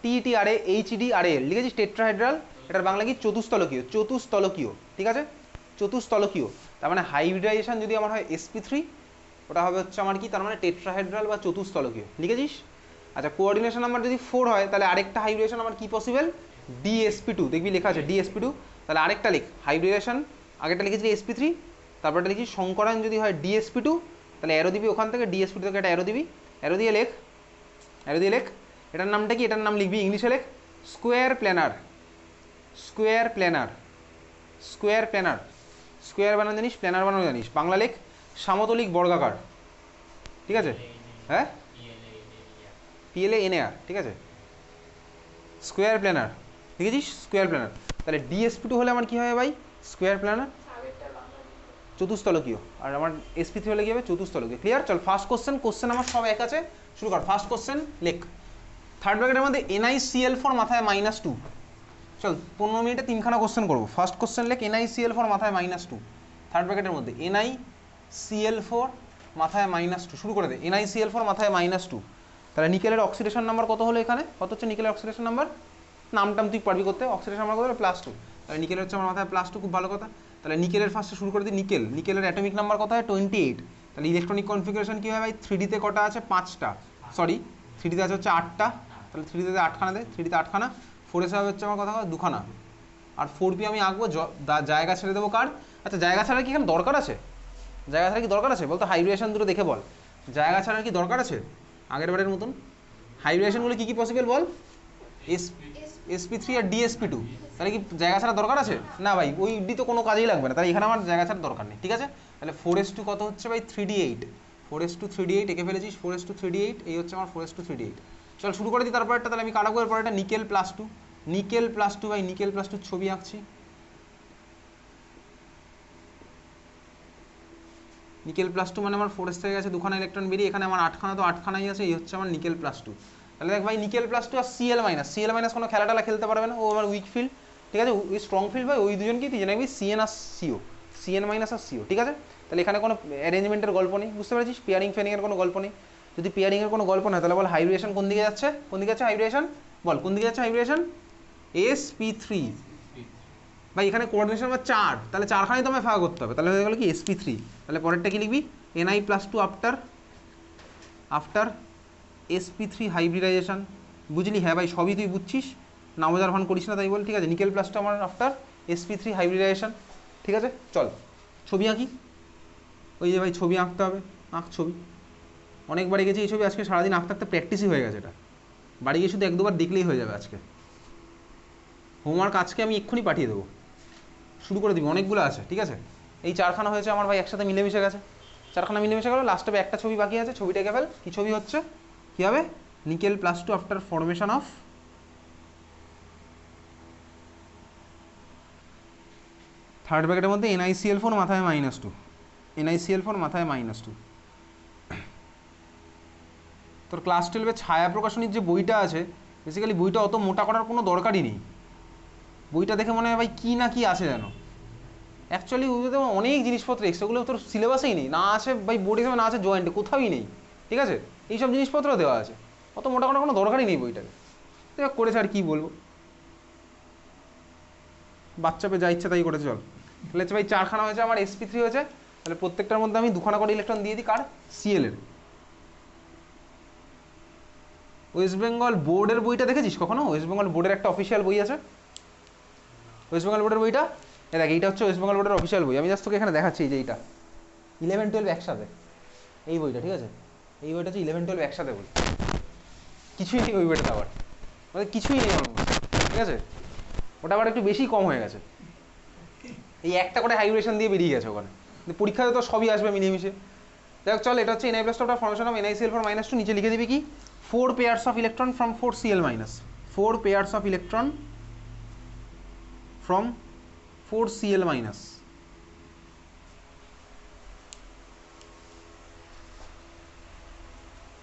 TETRA লিখেছিস tetrahedral, এটার বাংলা কি চতুস্তলকীয়, চতুস্তলকীয়, ঠিক আছে, চতুস্তলকীয়। তার মানে হাইব্রিডাইজেশন যদি আমার হয় sp3, ওটা হবে হচ্ছে আমার কি, তার মানে টেট্রাহেড্রাল বা চতুস্তলকীয়, লিখেছিস। আচ্ছা কোঅর্ডিনেশন নাম্বার যদি 4 হয় তাহলে আরেকটা হাইব্রিডেশন আমার কি পসিবল, DsP2, দেখবি লেখা আছে DsP2, তাহলে আরেকটা লিখ হাইব্রিডেশন, আগেরটা লিখেছিলি sp3, তারপরটা লিখি সংকরায়ন যদি হয় DsP2, তাহলে অ্যারো দিবি ওখান থেকে DsP2 থেকে একটা অ্যারো দিবি, অ্যারো দিয়ে লেখ, অ্যারো দিয়ে লেখ, এটার নামটা কি, এটার নাম লিখবি ইংলিশে লেখ square planar, square planar, square planar, square বানানো জানিস, প্ল্যানার বানানো জানিস, বাংলা লেখ সামতলিক বর্গাকার, ঠিক আছে, হ্যাঁ PLANAR, ঠিক আছে, স্কোয়ার প্ল্যানার, লিখেছিস স্কোয়ার প্ল্যানার। তাহলে DsP2 হলে আমার কি হবে ভাই, স্কোয়ার প্ল্যানার চতুস্তলকীয়, আর আমার sp3 হলে কি হবে, চতুস্তলকীয়। ক্লিয়ার? চল ফার্স্ট কোশ্চেন আমার সব এক আছে, শুরু কর। ফার্স্ট কোশ্চেন লেখ, থার্ড ব্র্যাকেটের মধ্যে NiCl4 মাথায় -2, চল 15 মিনিটে 3খানা কোশ্চেন করবো। ফার্স্ট কোশ্চেন লেখ NiCl4 মাথায় -2, থার্ড ব্র্যাকেটের মধ্যে NiCl4 মাথায় -2, শুরু করে দে, NiCl4 মাথায় -2। তাহলে নিকেলের অক্সিডেশন নাম্বার কত হলো এখানে, কত হচ্ছে নিকেলের অক্সিডেশন নাম্বার, নামটাম তুই পারবি করতে, অক্সিডেশন নাম্বার কত হলো +2, তাহলে নিকেলের হচ্ছে আমার মাথায় +2, খুব ভালো কথা। তাহলে নিকেলের ফার্স্টে শুরু করে দিই, নিকেলের অ্যাটমিক নাম্বার কত হয় 28, তাহলে ইলেকট্রনিক কনফিগারেশন কী হয় ভাই, 3Dতে কটা আছে 5টা, সরি 3Dতে আছে হচ্ছে 8টা, তাহলে 3Dতে 8খানা দে, 3Dতে 8খানা, 4s হবে হচ্ছে আমার কথা 2খানা, আর 4p আমি আঁকবো, জায়গা ছেড়ে দেবো কার, আচ্ছা জায়গা ছাড়া কি এখানে দরকার আছে, জায়গা ছাড়া কি দরকার আছে বলতো, হাইব্রিডেশন দুটো দেখে বল, জায়গা ছাড়া কি দরকার আছে, আগের বারের মতন হাইব্রিডেশনগুলো কী কী পসিবল বল, sp3 আর DsP2, তাহলে কি জায়গা ছাড়া দরকার আছে, না ভাই ওই ডি তো কোনো কাজেই লাগবে না, তাহলে এখানে আমার জায়গা ছাড়া দরকার নেই, ঠিক আছে। তাহলে 4s2 কত হচ্ছে ভাই 3d8, 4s2 3d8 এঁকে ফেলেছিস, 4s2 3d8, এই হচ্ছে আমার 4s2 3d8। চল শুরু করে দিই তারপরটা, তাহলে আমি কাটাবো এরপরটা নিকেল +2, নিকেল +2 ভাই, নিকেল +2 ছবি আঁকছি, নিকেল +2 মানে আমার 4s থেকে গেছে 2খানা ইলেকট্রন বেরিয়ে, এখানে আমার 8খানা, তো 8খানাই আছে, এই হচ্ছে আমার নিকেল +2। তাহলে দেখ ভাই নিকেল +2 আর Cl- কোনো খেলাটালা খেলতে পারবে না, ও আমার উইক ফিল্ড, ঠিক আছে, ওই স্ট্রং ফিল্ড ভাই, ওই দুজনকেই তুই জানাবি Cn আর CO, Cn- আর CO, ঠিক আছে। তাহলে এখানে কোনো অ্যারেঞ্জমেন্টের গল্প নেই, বুঝতে পেরেছিস, পেয়ারিং ফেয়ারিংয়ের কোনো গল্প নেই। যদি পেয়ারিংয়ের কোনো গল্প না, তাহলে বল হাইব্রিডেশন কোন দিকে যাচ্ছে, কোন দিকে যাচ্ছে হাইব্রিডেশন, বল কোন দিকে যাচ্ছে হাইব্রিডেশন, sp3 ভাই, এখানে কোঅর্ডিনেশন নাম্বার 4, তাহলে 4খানাই তো আমায় ভাগ করতে হবে, তাহলে হয়ে গেলো কি sp3, তাহলে পরেরটা কি লিখবি, Ni+2 আফটার sp3 হাইব্রিডাইজেশন, বুঝলি, হ্যাঁ ভাই সবই তুই বুঝছিস, নামজার ভান করিস না তাই বল, ঠিক আছে, নিকেল +2 আমার আফটার sp3 হাইব্রিডাইজেশন, ঠিক আছে। চল ছবি আঁকি, ওই যে ভাই ছবি আঁকতে হবে, আঁক ছবি, অনেকবার এঁকেছি এই ছবি, আজকে সারাদিন আঁকতে আঁকতে প্র্যাকটিসই হয়ে গেছে, এটা বাড়ি গিয়ে শুধু 1-2বার দেখলেই হয়ে যাবে। আজকে হোমওয়ার্ক আজকে আমি এক্ষুনি পাঠিয়ে দেবো, শুরু করে দিবি, অনেকগুলো আছে, ঠিক আছে। এই 4খানা হয়েছে আমার ভাই, একসাথে মিলেমিশে গেছে, 4খানা মিলেমিশে গেলো, লাস্টে একটা ছবি বাকি আছে, ছবিটা এঁকে ফেল, কী ছবি হচ্ছে, কী হবে, nickel +2 after formation of third ব্র্যাকেটের মধ্যে NiCl4 মাথায় -2, NiCl4 মাথায় -2। তোর ক্লাস 12-এ ছায়া প্রকাশনীর যে বইটা আছে, বেসিক্যালি বইটা অত মোটা করার কোনো দরকারই নেই, বইটা দেখে মনে হয় ভাই কী না কি আছে যেন, অ্যাকচুয়ালি ওইটাতে অনেক জিনিসপত্র এক্সট্রা, তোর সিলেবাসেই নেই, না আছে ভাই বোর্ড হিসেবে, না আছে জয়েন্টে, কোথাওই নেই, ঠিক আছে, এইসব জিনিসপত্র দেওয়া আছে, অত মোটা করার কোনো দরকারই নেই বইটাকে, দেখ করেছে আর কী বলবো, বাচ্চা পেয়ে যা ইচ্ছা তাই করেছে। চল তাহলে হচ্ছে ভাই 4খানা হয়েছে আমার, sp3 হয়েছে, তাহলে প্রত্যেকটার মধ্যে আমি 2খানা করে ইলেকট্রন দিয়ে দিই কার, Cl এর। ওয়েস্ট বেঙ্গল বোর্ডের বইটা দেখেছিস কখনো, ওয়েস্ট বেঙ্গল বোর্ডের একটা অফিসিয়াল বই আছে, ওয়েস্ট বেঙ্গল বোর্ডের বইটা, দেখ এইটা হচ্ছে ওয়েস্ট বেঙ্গল বোর্ডের অফিসিয়াল বই, আমি জাস্ট তোকে এখানে দেখাচ্ছি, এই যে এইটা 11-12 একসাথে, এই বইটা, ঠিক আছে, এই বইটা হচ্ছে 11-12 একসাথে বই, কিছুই নেই ওই বইটাতে আবার, মানে কিছুই নেই অলমোস্ট, ঠিক আছে, ওটা আবার একটু বেশি কম হয়ে গেছে, এই একটা করে হাইব্রিডেশন দিয়ে বেরিয়ে গেছে ওখানে, পরীক্ষাতে তো সবই আসবে মিলেমিশে। দেখ চল, এটা হচ্ছে Ni+2 ফর্মেশন অফ NiCl4 -2, নিচে লিখে দিবি কি 4 pairs of electron from 4Cl-, 4 pairs of electron from 4Cl-,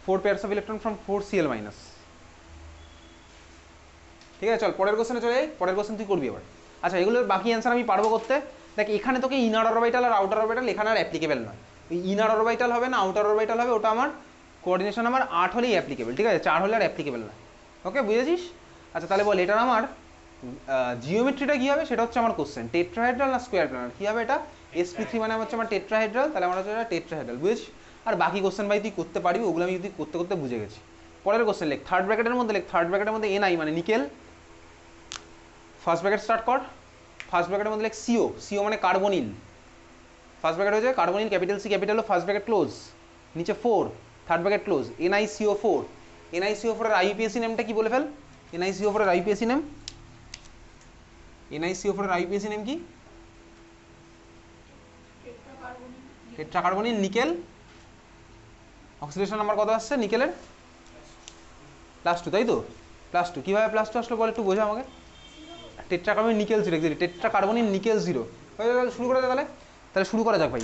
4 pairs of electron from 4Cl-, ঠিক আছে। চল পরের কোশ্চেনে চলে যাই, পরের কোশ্চেন তুই করবি এবার। আচ্ছা এগুলোর বাকি অ্যান্সার আমি পারবো করতে, দেখ এখানে তোকে ইনার অরবিটাল আর আউটার অরবিটাল এখানে আর অ্যাপ্লিকেবল নয়, ওই ইনার অরবিটাল হবে না আউটার অরবিটাল হবে, ওটা আমার কোঅর্ডিনেশন নাম্বার 8 হলেই অ্যাপ্লিকেবল, ঠিক আছে, 4 হলে আর অ্যাপ্লিকেবল না। ওকে, বুঝেছিস? আচ্ছা তাহলে বল এটার আমার জিওমেট্রিটা কী হবে, সেটা হচ্ছে আমার কোশ্চেন। টেট্রাহেড্রাল না স্কোয়ার প্ল্যানার, কী হবে এটা? sp3 মানে হচ্ছে আমার টেট্রাহেড্রাল, তাহলে আমার হচ্ছে এটা টেট্রাহেড্রাল, বুঝেছিস? আর বাকি কোশ্চেন ভাই তুই করতে পারবি, ওগুলো আমি তুই করতে করতে বুঝে গেছি। পরের কোশ্চেন লেখ, থার্ড ব্র্যাকেটের মধ্যে লেখ, থার্ড ব্র্যাকেটের মধ্যে ni মানে নিকেল, ফার্স্ট ব্র্যাকেট স্টার্ট কর, ফার্স্ট ব্র্যাকেটের মধ্যে লেখ সিও, সিও মানে কার্বনিল, ফার্স্ট ব্র্যাকেট হচ্ছে কার্বনিল, ক্যাপিটাল সি ক্যাপিটাল ও, ফার্স্ট ব্র্যাকেট ক্লোজ, নিচে 4, third bracket close, NiCO4, NiCO4 এর আইপিএসি নেমটা কি বলে ফেল, NiCO4 এর আইপিএসি নেম, NiCO4 এর আইপিএসি নেম কি? টেট্রাকার্বনিল নিকেল, অক্সিডেশন নাম্বার কত আসছে নিকেলের? +2, তাই তো? +2, কীভাবে +2 আসলো বল একটু বোঝা আমাকে। টেট্রাকার্বনিল নিকেল 0, এক্সাক্টলি টেট্রাকার্বনিল নিকেল 0। শুরু করা যাক তাহলে, তাহলে শুরু করা যাক ভাই।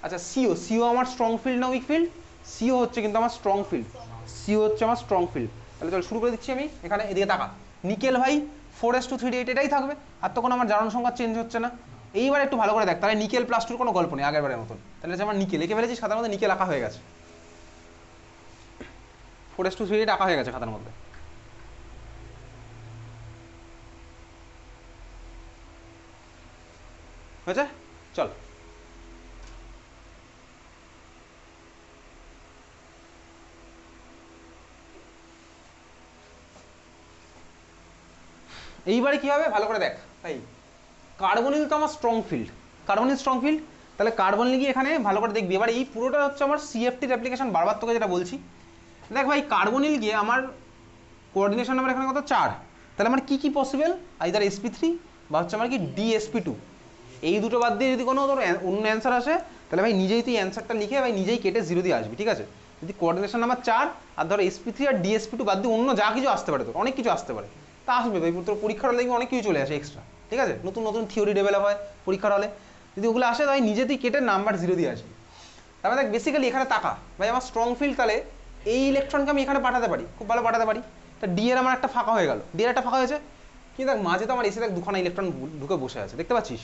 আচ্ছা সিও, সিও আমার স্ট্রং ফিল্ড না উইক ফিল্ড? সিও হচ্ছে কিন্তু আমার স্ট্রং ফিল্ড, সিও হচ্ছে আমার স্ট্রং ফিল্ড। তাহলে চল শুরু করে দিচ্ছি আমি। এখানে এদিকে তাকা, নিকেল ভাই 4:3:8 এটাই থাকবে, আর তো কোনো আমার জারণ সংখ্যা চেঞ্জ হচ্ছে না। এইবার একটু ভালো করে দেখ, তাহলে নিকেল +2 কোনো গল্প নেই আগের বারের মতন, তাহলে হচ্ছে আমার নিকেল এঁকে ফেলেছি খাতার মধ্যে, নিকেল আঁকা হয়ে গেছে, 4:3:8 আঁকা হয়ে গেছে খাতার মধ্যে। হয়েছে? চল এইবারে কি হবে ভালো করে দেখ ভাই, কার্বনিল তো আমার strong field, carbonyl strong field, তাহলে কার্বনিল গিয়ে এখানে ভালো করে দেখবি। এবার এই পুরোটা হচ্ছে আমার সিএফটির অ্যাপ্লিকেশন, বারবার তোকে যেটা বলছি। দেখ ভাই কার্বনিল গিয়ে আমার কোঅর্ডিনেশন নাম্বার এখানে কত 4, তাহলে আমার কি কি পসিবল, আইদার sp3 বা হচ্ছে আমার কি dsp2, এই দুটো বাদ দিয়ে যদি কোনো তোর অন্য অ্যান্সার আসে, তাহলে ভাই নিজেই তুই অ্যান্সারটা লিখে ভাই নিজেই কেটে 0 দিয়ে আসবি, ঠিক আছে? যদি কোঅর্ডিনেশন নাম্বার 4 আর ধর sp3 আর dsp2 বাদ দিয়ে অন্য যা কিছু আসতে পারে, তোর অনেক কিছু আসতে পারে, তা আসবে ভাই, তোর পরীক্ষার হলে দেখবি অনেক কিছু চলে আসে এক্সট্রা, ঠিক আছে? নতুন নতুন থিওরি ডেভেলপ হয় পরীক্ষার হলে, যদি ওগুলো আসে তাই নিজে তুই কেটে নাম্বার 0 দিয়ে আসবি। তারপরে দেখ বেসিক্যালি এখানে তাকা ভাই, আমার স্ট্রং ফিল্ড, তাহলে এই ইলেকট্রনকে আমি এখানে পাঠাতে পারি, খুব ভালো পাঠাতে পারি। তা ডি এর আমার একটা ফাঁকা হয়ে গেল, ডি এর একটা ফাঁকা হয়েছে, কিন্তু দেখ মাঝে তো আমার এসে দেখ দুখানা ইলেকট্রন ঢুকে বসে আছে, দেখতে পাচ্ছিস?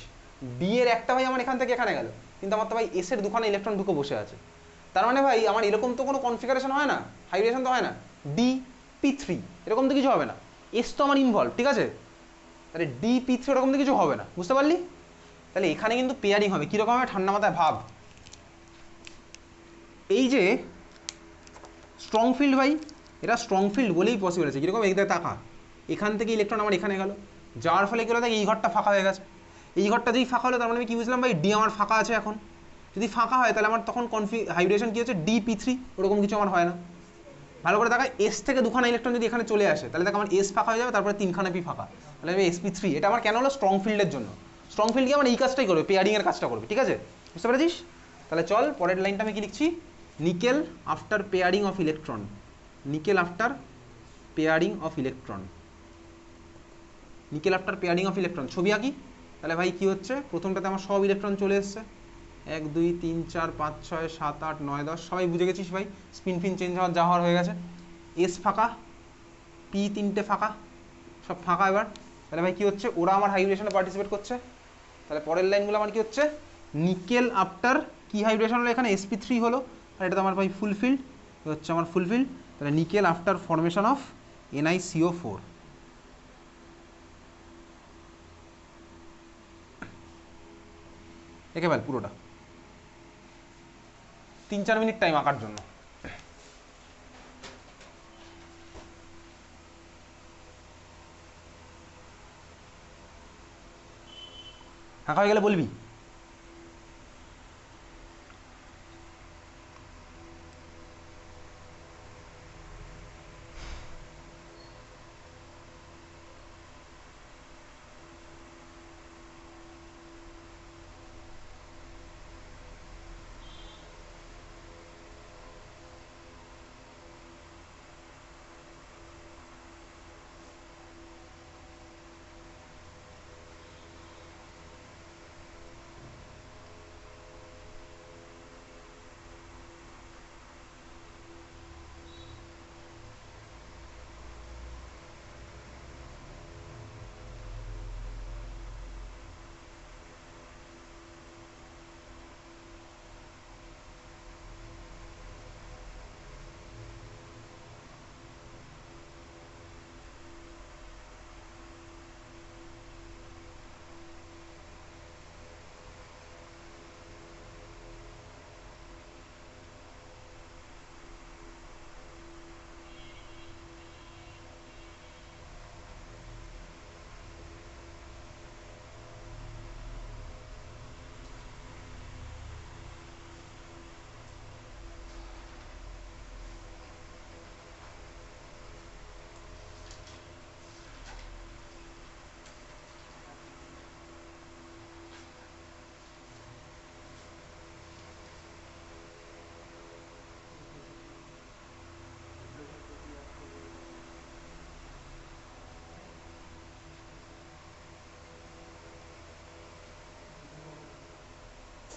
ডি এর একটা ভাই আমার এখান থেকে এখানে গেল, কিন্তু আমার তো ভাই এস এর দুখানা ইলেকট্রন ঢুকে বসে আছে। তার মানে ভাই আমার এরকম তো কোনো কনফিগারেশন হয় না, হাইব্রিডেশন তো হয় না, DP3 এরকম তো কিছু হবে না, এস তো আমার ইনভলভ, ঠিক আছে? তাহলে DP3 এরকম তো কিছু হবে না, বুঝতে পারলি? তাহলে এখানে কিন্তু পেয়ারিং হবে, কীরকম হবে ঠান্ডা মাথায় ভাব। এই যে স্ট্রং ফিল্ড ভাই, এটা স্ট্রং ফিল্ড বলেই পসিবল আছে, কীরকম এই তাকা, এখান থেকে ইলেকট্রন আমার এখানে গেল, যাওয়ার ফলে কী হলো দেখ এই ঘরটা ফাঁকা হয়ে গেছে, এই ঘরটা যেই ফাঁকা হলো তার মানে আমি কী বুঝলাম ভাই, ডি আমার ফাঁকা আছে এখন। যদি ফাঁকা হয় তাহলে আমার তখন হাইব্রিডেশন কী হচ্ছে, DP3, ওরকম কিছু আমার হয় না। ভালো করে দেখা, এস থেকে দুখানা ইলেকট্রন যদি এখানে চলে আসে তাহলে দেখ আমার এস ফাঁকা হয়ে যাবে, তারপরে 3খানা পি ফাঁকা, তাহলে আমি sp3, এটা আমার কেন হলো স্ট্রং ফিল্ডের জন্য। স্ট্রং ফিল্ড কি আমার এই কাজটাই করবে, পেয়ারিং এর কাজটা করবে, ঠিক আছে? বুঝতে পেরেছিস? তাহলে চল পরের লাইনটা আমি কি লিখছি, nickel after pairing of electron, nickel after pairing of electron, nickel after pairing of electron, ছবি আঁকি। তাহলে ভাই কি হচ্ছে, প্রথমটাতে আমার সব ইলেকট্রন চলে এসছে, 1 2 3 4 5 6 7 8 9 10, সবাই বুঝে গেছিস ভাই, স্পিন ফিন চেঞ্জ হওয়ার যা হওয়ার হয়ে গেছে, এস ফাঁকা, পি 3টে ফাঁকা, সব ফাঁকা এবার। তাহলে ভাই কি হচ্ছে, ওরা আমার হাইব্রিডেশনে পার্টিসিপেট করছে। তাহলে পরের লাইনগুলো আমার কি হচ্ছে, নিকেল আফটার কি হাইব্রিডেশন হলো এখানে, sp3 হলো, আর এটা তো আমার ভাই ফুলফিল্ড, হচ্ছে আমার ফুলফিল্ড। তাহলে nickel after formation of NiCO4, একেবারে পুরোটা 3-4 মিনিট টাইম আঁকার জন্য। আঁকা হয়ে গেলে বলবি।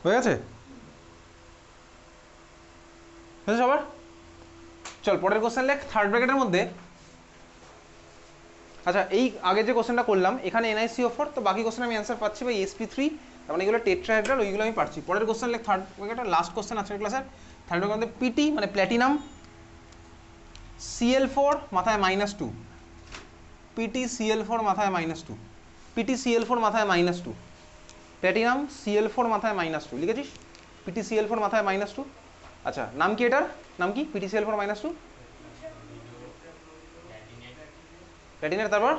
হয়ে গেছে সবার? চল পরের কোশ্চেন লেখ থার্ড ব্র্যাকেটের মধ্যে। আচ্ছা এই আগে যে কোশ্চেনটা করলাম এখানে NiCO4, তো বাকি কোশ্চেন আমি অ্যান্সার পাচ্ছি ভাই sp3, তার মানে এগুলো টেট্রাহেড্রাল, ওইগুলো আমি পাচ্ছি। পরের কোশ্চেন লেখ থার্ড ব্র্যাকেটের লাস্ট কোশ্চেন আজকের ক্লাসের। থার্ড ব্র্যাকেটের মধ্যে পিটি মানে প্ল্যাটিনাম, Cl4 মাথায় -2, PtCl4 মাথায় -2, PtCl4 মাথায় -2, প্ল্যাটিনাম Cl4 মাথায় -2 লিখেছিস, PtCl4 মাথায় -2। আচ্ছা নাম কি এটার, নাম কি PtCl4 -2? প্ল্যাটিনেট, তারপর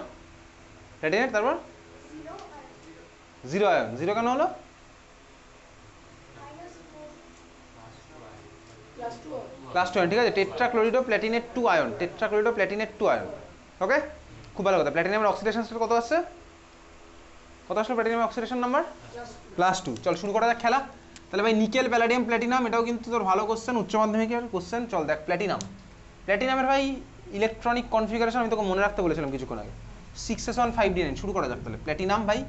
প্ল্যাটিনেট, তারপর জিরো আয়ন। জিরো কেন হলো? প্লাস 2 আয়ন, ঠিক আছে। টেট্রাক্লোরিডো প্ল্যাটিনেট 2 আয়ন, টেট্রাক্লোরিডো প্ল্যাটিনেট 2 আয়ন। ওকে, খুব ভালো কথা। প্ল্যাটিনামের অক্সিডেশন স্টেট কত আসছে, কত আসলো প্ল্যাটিনামের অক্সিডেশন নাম্বার? +2। চল শুরু করা যাক খেলা। তাহলে ভাই নিকেল, প্যালাডিয়াম, প্ল্যাটিনাম, এটাও কিন্তু তোর ভালো কোশ্চেন, উচ্চ মাধ্যমিকের কোশ্চেন। চল দেখ প্ল্যাটিনাম, প্ল্যাটিনামের ভাই ইলেকট্রনিক কনফিগারেশন আমি তোকে মনে রাখতে বলেছিলাম কিছুক্ষণ আগে, 6s1 5d9। শুরু করা যাক তাহলে। প্ল্যাটিনাম ভাই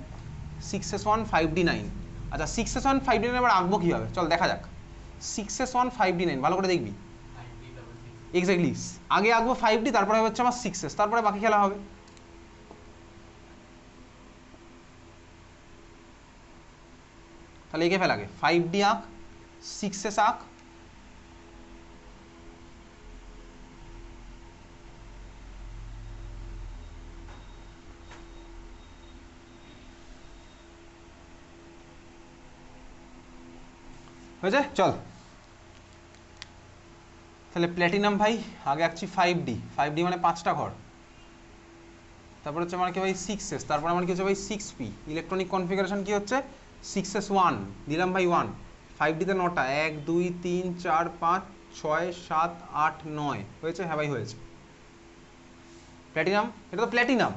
6s1 5d9। আচ্ছা 6s1 5d9 এবার আঁকবো কীভাবে চল দেখা যাক। 6s1 5d9 ভালো করে দেখবি, এক্স্যাক্টলি আগে আঁকবো 5d, তারপরে হচ্ছে আমার 6s, তারপরে বাকি খেলা হবে। তাহলে এঁকে ফেল আগে, 5d আঁক, 6s আঁক, হয়েছে। চল তাহলে প্ল্যাটিনাম ভাই আগে আঁকছি 5d, 5d মানে 5টা ঘর, তারপর হচ্ছে আমার কি ভাই 6s, তারপর আমার কি হচ্ছে ভাই 6p। ইলেকট্রনিক কনফিগারেশন কি হচ্ছে 6s1 দিলাম ভাই 1, 5d তে 9টা, 1 2 3 4 5 6 7 8 9 হয়েছে। হ্যাঁ ভাই হয়েছে। প্ল্যাটিনাম, এটা তো প্ল্যাটিনাম,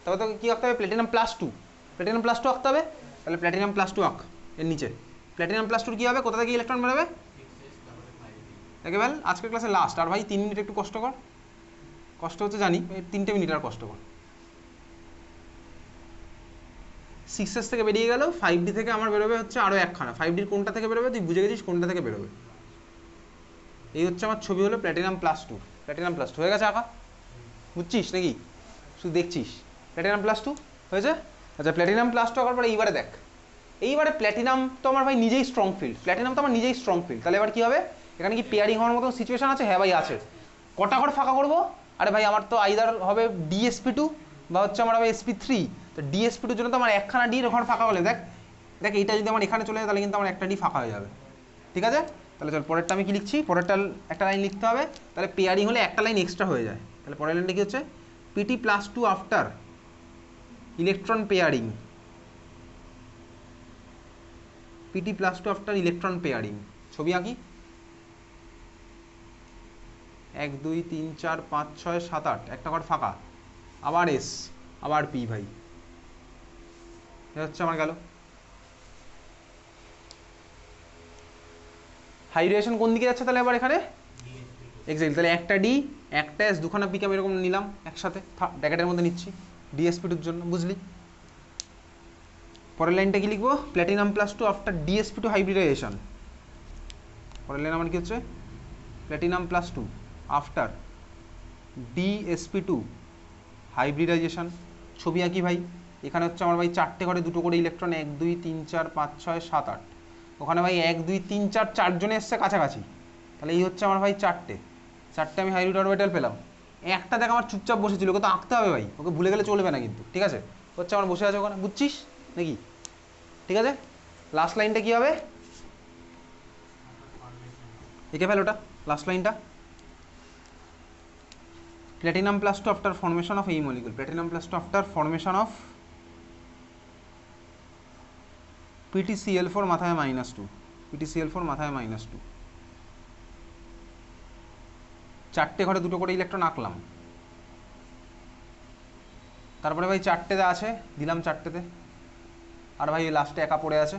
তবে তোকে কি আঁকতে হবে প্ল্যাটিনাম +2, প্ল্যাটিনাম +2 আঁকতে হবে। তাহলে প্ল্যাটিনাম +2 আঁক এর নিচে। প্ল্যাটিনাম +2 কি হবে, কোথা থেকে ইলেকট্রন বেরোবে? একেবারে আজকের ক্লাসে লাস্ট, আর ভাই 3 মিনিট একটু কষ্ট কর, কষ্ট হচ্ছে জানি, 3টে মিনিট আর কষ্ট কর। 6s থেকে বেরিয়ে গেল, 5d থেকে আমার বেরোবে হচ্ছে আরও একখানা। 5d কোনটা থেকে বেরোবে তুই বুঝে গেছিস কোনটা থেকে বেরোবে। এই হচ্ছে আমার ছবি হলো প্ল্যাটিনাম +2, প্ল্যাটিনাম +2 হয়ে গেছে আঁকা, বুঝছিস নাকি শুধু দেখছিস? প্ল্যাটিনাম +2 হয়েছে। আচ্ছা প্ল্যাটিনাম +2 আঁকার পরে এইবারে দেখ, এইবারে প্ল্যাটিনাম তো আমার ভাই নিজেই স্ট্রং ফিল্ড, প্ল্যাটিনাম তো আমার নিজেই স্ট্রং ফিল্ড। তাহলে এবার কি হবে, এখানে কি পেয়ারিং হওয়ার মতো সিচুয়েশন আছে? হ্যাঁ ভাই আছে। কটা ঘর ফাঁকা করবো? আরে ভাই আমার তো আইদার হবে DsP2 বা হচ্ছে আমার হবে sp3। তো DsP2 জন্য তো আমার একখানা ডি ঘর ফাঁকা হলে দেখ, দেখ এইটা যদি আমার এখানে চলে যায় তাহলে কিন্তু আমার একটা ডি ফাঁকা হয়ে যাবে, ঠিক আছে। তাহলে চল পরেরটা আমি কি লিখছি, পরেরটা একটা লাইন লিখতে হবে, তাহলে পেয়ারিং হলে একটা লাইন এক্সট্রা হয়ে যায়। তাহলে পরের লাইনটা কি হচ্ছে, Pt+2 after electron pairing, Pt+2 after electron pairing. ছবি আঁকি, 1 2 3 4 5 6 7 8, একটা ঘর ফাঁকা, আবার এস, আবার পি ভাই, এটা হচ্ছে আমার গেল। হাইড্রেশন কোন দিকে যাচ্ছে তাহলে আবার এখানে? এক্স্যাক্টলি, তাহলে একটা ডি একটা এস দুখানা পিক আমি এরকম নিলাম একসাথে, ব্র্যাকেটের মধ্যে নিচ্ছি DsP2 জন্য, বুঝলি। পরের লাইনটা কি লিখবো, প্ল্যাটিনাম +2 আফটার DsP2 হাইব্রিডাইজেশন। পরের লাইন আমার কি হচ্ছে, প্ল্যাটিনাম +2 আফটার DsP2 হাইব্রিডাইজেশন। ছবি আঁকি ভাই, এখানে হচ্ছে আমার ভাই 4টে ঘরে 2টো করে ইলেকট্রন, 1 2 3 4 5 6 7 8, ওখানে ভাই 1 2 3 4 4জনে এসছে কাছাকাছি, তাহলে এই হচ্ছে আমার ভাই 4টে আমি হাইব্রিড অরবিটাল পেলাম। একটা দেখ আমার চুপচাপ বসেছিল, ওকে তো আঁকতে হবে ভাই, ওকে ভুলে গেলে চলবে না কিন্তু, ঠিক আছে। হচ্ছে আমার বসে আছে ওখানে, বুঝছিস নাকি? ঠিক আছে, লাস্ট লাইনটা কি হবে, এঁকে ফেল ওটা লাস্ট লাইনটা, প্ল্যাটিনাম +2 আফটার ফর্মেশন অফ এই molecule, platinum +2 after formation of PtCl4 মাথায় -2, PtCl4 মাথায় -2। 4টে ঘরে 2টো করে ইলেকট্রন আঁকলাম, তারপরে ভাই 4টেতে আছে দিলাম 4টেতে, আর ভাই লাস্টে একা পড়ে আছে,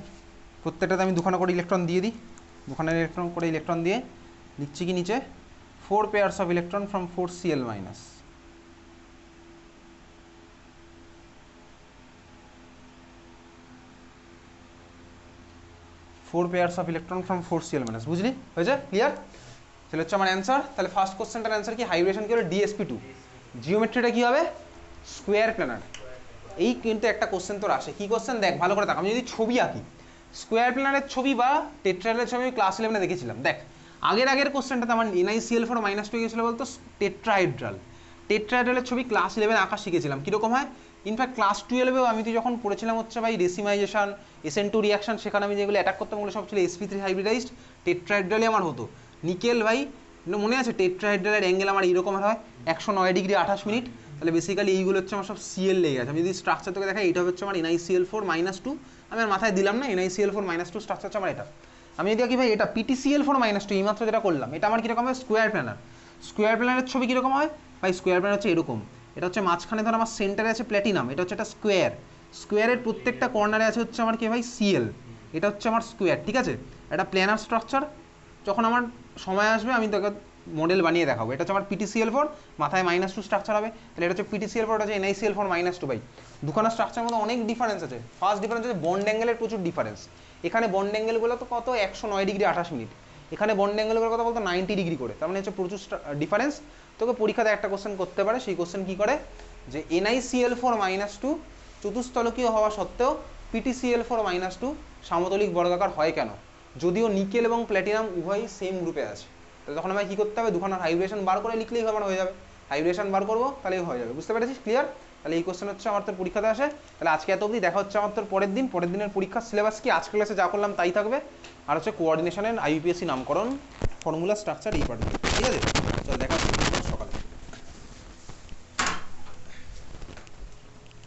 প্রত্যেকটাতে আমি দুখানা করে ইলেকট্রন দিয়ে দিই, দুখানা ইলেকট্রন করে ইলেকট্রন দিয়ে লিখছি কি নিচে 4 pairs of electron from 4Cl-, 4 4 pairs of electron from 4Cl minus, বুঝলি? হয়েছে? ক্লিয়ার? তাহলে হচ্ছে আমার অ্যান্সার। তাহলে ফার্স্ট কোশ্চেনটার অ্যান্সার কি? হাইব্রিডেশন কি হলো? DsP2। জিওমেট্রিটা কি হবে? Square planar. এই কিন্তু একটা কোশ্চেন তোর আসে। কি কোশ্চেন? দেখ ভালো করে দেখ, আমি যদি ছবি আঁকি স্কোয়ার প্ল্যানারের ছবি বা টেট্রাহেড্রালের ছবি, আমি ক্লাস 11 দেখেছিলাম। দেখ আগের কোশ্চেনটাতে আমার NiCl4 -2 গেছিলো বলতো টেট্রাহেড্রাল। টেট্রাহেড্রালের ছবি ক্লাস 11 আঁকা শিখেছিলাম। কীরকম হয়? ইনফ্যাক্ট ক্লাস 12এও আমি যখন পড়েছিলাম হচ্ছে ভাই ডেসিমাইজেশন, SN2 রিয়াকশন, সেখানে আমি যেগুলো অ্যাটাক করতাম ওগুলো সব ছিল sp3 হাইব্রিডাইজড। টেট্রাহেড্রালে আমার হতো নিকেল ভাই, মনে আছে টেট্রাহেড্রালের অ্যাঙ্গেল আমার এইরকম হয় 109 ডিগ্রি 28 মিনিট। তাহলে বেসিক্যালি এইগুলো হচ্ছে আমার সব সিএল লেগে গেছে। আমি যদি স্ট্রাকচার তোকে দেখাই, এটা হচ্ছে আমার NiCl4 -2, আমি আর মাথায় দিলাম না, NiCl4 -2 স্ট্রাকচার হচ্ছে আমার এটা। আমি যদি দেখি ভাই এটা PtCl4 -2, এইমাত্র যেটা করলাম, এটা আমার কীরকম হয়? Square planar. স্কোয়ার প্ল্যানারের ছবি কীরকম হয় ভাই? স্কোয়ার প্ল্যানার হচ্ছে এরকম। এটা হচ্ছে মাঝখানে ধর আমার সেন্টারে আছে প্ল্যাটিনাম, এটা হচ্ছে একটা স্কোয়ার। স্কোয়ারের প্রত্যেকটা কর্নারে আছে হচ্ছে আমার কি ভাই? Cl। এটা হচ্ছে আমার স্কোয়ার, ঠিক আছে? এটা প্ল্যানার স্ট্রাকচার। যখন আমার সময় আসবে আমি তোকে মডেল বানিয়ে দেখাবো। এটা হচ্ছে আমার PtCl4, মাথায় -2 স্ট্রাকচার হবে। তাহলে এটা হচ্ছে PtCl4, এটা হচ্ছে NiCl4 -2 ভাই। দুখানা স্ট্রাকচারের মধ্যে অনেক ডিফারেন্স আছে। ফার্স্ট ডিফারেন্স আছে বন্ড অ্যাঙ্গেলের প্রচুর ডিফারেন্স। এখানে বন্ড অ্যাঙ্গেলগুলো তো কত 109 ডিগ্রি 28 মিনিট, এখানে বন্ড অ্যাঙ্গেলগুলোর কথা বলতো 90 ডিগ্রি করে। তার মানে হচ্ছে প্রচুর ডিফারেন্স। তোকে পরীক্ষাতে একটা কোশ্চেন করতে পারে, সেই কোশ্চেন কি করে যে NiCl4 -2 চতুস্তলকীয় হওয়া সত্ত্বেও PtCl4 -2 সমতলিক বর্গাকার হয় কেন? যদিও নিকেল এবং প্ল্যাটিনাম উভয়ই সেম গ্রুপে আছে। তাহলে তখন আমায় কী করতে হবে? দুখানার হাইব্রিডেশন বার করে লিখলেই আমার হয়ে যাবে। হাইব্রিডেশন বার করবো, তাহলেই হয়ে যাবে। বুঝতে পেরেছিস? ক্লিয়ার? তাহলে এই কোশ্চেন হচ্ছে আমার তোর পরীক্ষাতে আসে। তাহলে আজকে এত অবধি, দেখা হচ্ছে আমার তোর পরের দিনের পরীক্ষার সিলেবাস কি আজকে ক্লাসে যা করলাম তাই থাকবে। আর হচ্ছে কোঅর্ডিনেশনের IUPAC নামকরণ, ফর্মুলা, স্ট্রাকচার, এই পার্ট, ঠিক আছে?